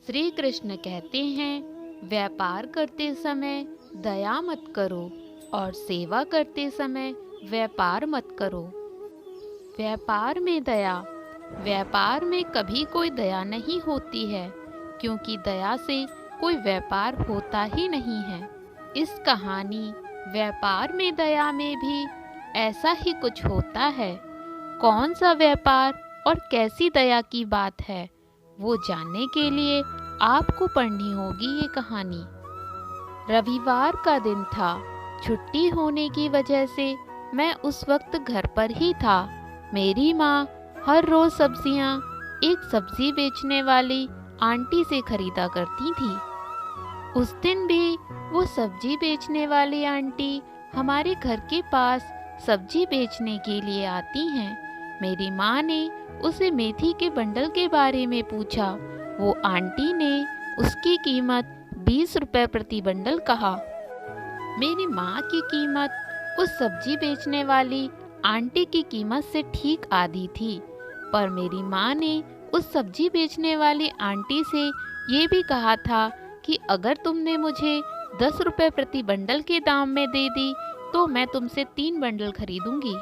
श्री कृष्ण कहते हैं, व्यापार करते समय दया मत करो और सेवा करते समय व्यापार मत करो। व्यापार में दया। व्यापार में कभी कोई दया नहीं होती है, क्योंकि दया से कोई व्यापार होता ही नहीं है। इस कहानी व्यापार में दया में भी ऐसा ही कुछ होता है। कौन सा व्यापार और कैसी दया की बात है, वो जानने के लिए आपको पढ़नी होगी ये कहानी। रविवार का दिन था। छुट्टी होने की वजह से मैं उस वक्त घर पर ही था। मेरी माँ हर रोज सब्जियाँ एक सब्जी बेचने वाली आंटी से खरीदा करती थी। उस दिन भी वो सब्जी बेचने वाली आंटी हमारे घर के पास सब्जी बेचने के लिए आती हैं। मेरी माँ ने उसे मेथी के बंडल के बारे में पूछा। वो आंटी ने उसकी कीमत 20 रुपए प्रति बंडल कहा। मेरी माँ की कीमत उस सब्जी बेचने वाली आंटी की कीमत से ठीक आधी थी, पर मेरी माँ ने उस सब्जी बेचने वाली आंटी से ये भी कहा था कि अगर तुमने मुझे 10 रुपए प्रति बंडल के दाम में दे दी तो मैं तुमसे 3 बंडल खरीदूंगी।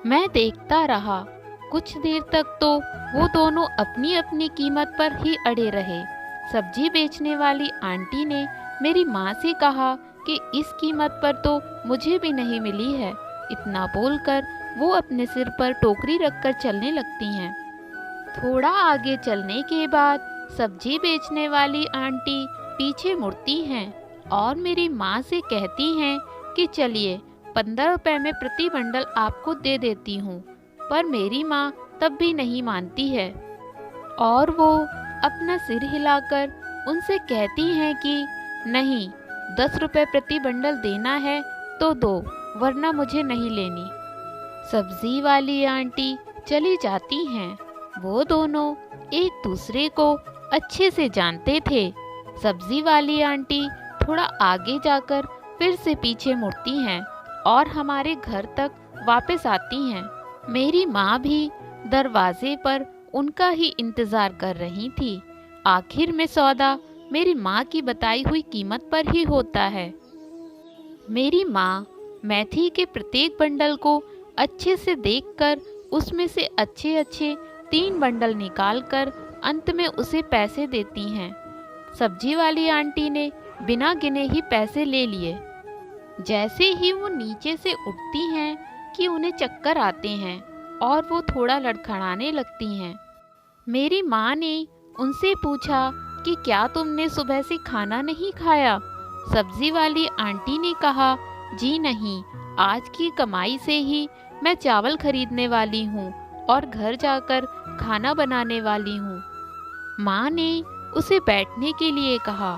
मैं देखता रहा। कुछ देर तक तो वो दोनों अपनी अपनी कीमत पर ही अड़े रहे। सब्जी बेचने वाली आंटी ने मेरी माँ से कहा कि इस कीमत पर तो मुझे भी नहीं मिली है। इतना बोलकर वो अपने सिर पर टोकरी रखकर चलने लगती हैं। थोड़ा आगे चलने के बाद सब्जी बेचने वाली आंटी पीछे मुड़ती हैं और मेरी माँ से कहती हैं कि चलिए 15 रुपए में प्रति बंडल आपको दे देती हूँ। पर मेरी माँ तब भी नहीं मानती है और वो अपना सिर हिलाकर उनसे कहती हैं कि नहीं, 10 रुपए प्रति बंडल देना है तो दो, वरना मुझे नहीं लेनी। सब्जी वाली आंटी चली जाती हैं। वो दोनों एक दूसरे को अच्छे से जानते थे। सब्जी वाली आंटी थोड़ा आगे जाकर फिर से पीछे मुड़ती हैं और हमारे घर तक वापस आती हैं। मेरी माँ भी दरवाजे पर उनका ही इंतज़ार कर रही थी। आखिर में सौदा मेरी माँ की बताई हुई कीमत पर ही होता है। मेरी माँ मेथी के प्रत्येक बंडल को अच्छे से देखकर उसमें से अच्छे अच्छे 3 बंडल निकालकर अंत में उसे पैसे देती हैं। सब्जी वाली आंटी ने बिना गिने ही पैसे ले लिए। जैसे ही वो नीचे से उठती हैं कि उन्हें चक्कर आते हैं और वो थोड़ा लड़खड़ाने लगती हैं। मेरी माँ ने उनसे पूछा कि क्या तुमने सुबह से खाना नहीं खाया? सब्जी वाली आंटी ने कहा, जी नहीं, आज की कमाई से ही मैं चावल खरीदने वाली हूँ और घर जाकर खाना बनाने वाली हूँ। माँ ने उसे बैठने के लिए कहा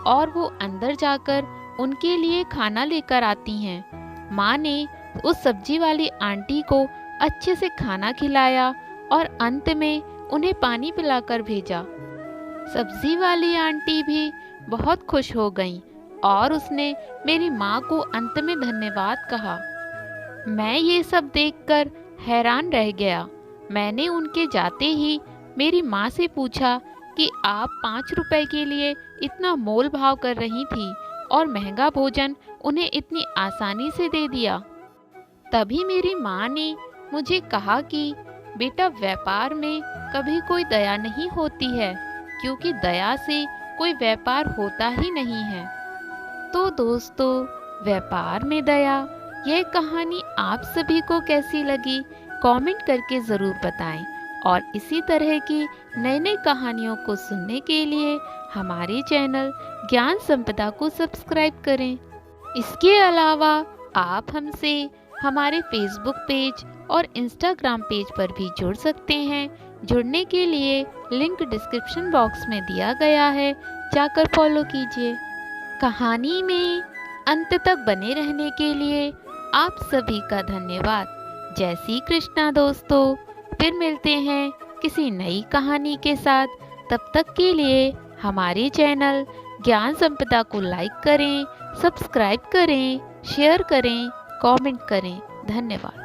और वो अंदर जाकर उनके लिए खाना लेकर आती हैं। माँ ने उस सब्जी वाली आंटी को अच्छे से खाना खिलाया और अंत में उन्हें पानी पिलाकर भेजा। सब्जी वाली आंटी भी बहुत खुश हो गईं और उसने मेरी माँ को अंत में धन्यवाद कहा। मैं ये सब देखकर हैरान रह गया। मैंने उनके जाते ही मेरी माँ से पूछा कि आप 5 रुपए के लिए इतना मोल भाव कर रही थी और महंगा भोजन उन्हें इतनी आसानी से दे दिया। तभी मेरी माँ ने मुझे कहा कि बेटा, व्यापार में कभी कोई दया नहीं होती है, क्योंकि दया से कोई व्यापार होता ही नहीं है। तो दोस्तों, व्यापार में दया, यह कहानी आप सभी को कैसी लगी कमेंट करके ज़रूर बताएं और इसी तरह की नई नई कहानियों को सुनने के लिए हमारे चैनल ज्ञान संपदा को सब्सक्राइब करें। इसके अलावा आप हमसे हमारे फेसबुक पेज और इंस्टाग्राम पेज पर भी जुड़ सकते हैं। जुड़ने के लिए लिंक डिस्क्रिप्शन बॉक्स में दिया गया है, जाकर फॉलो कीजिए। कहानी में अंत तक बने रहने के लिए आप सभी का धन्यवाद। जय श्री कृष्णा दोस्तों। फिर मिलते हैं किसी नई कहानी के साथ। तब तक के लिए हमारे चैनल ज्ञान संपदा को लाइक करें, सब्सक्राइब करें, शेयर करें, कमेंट करें। धन्यवाद।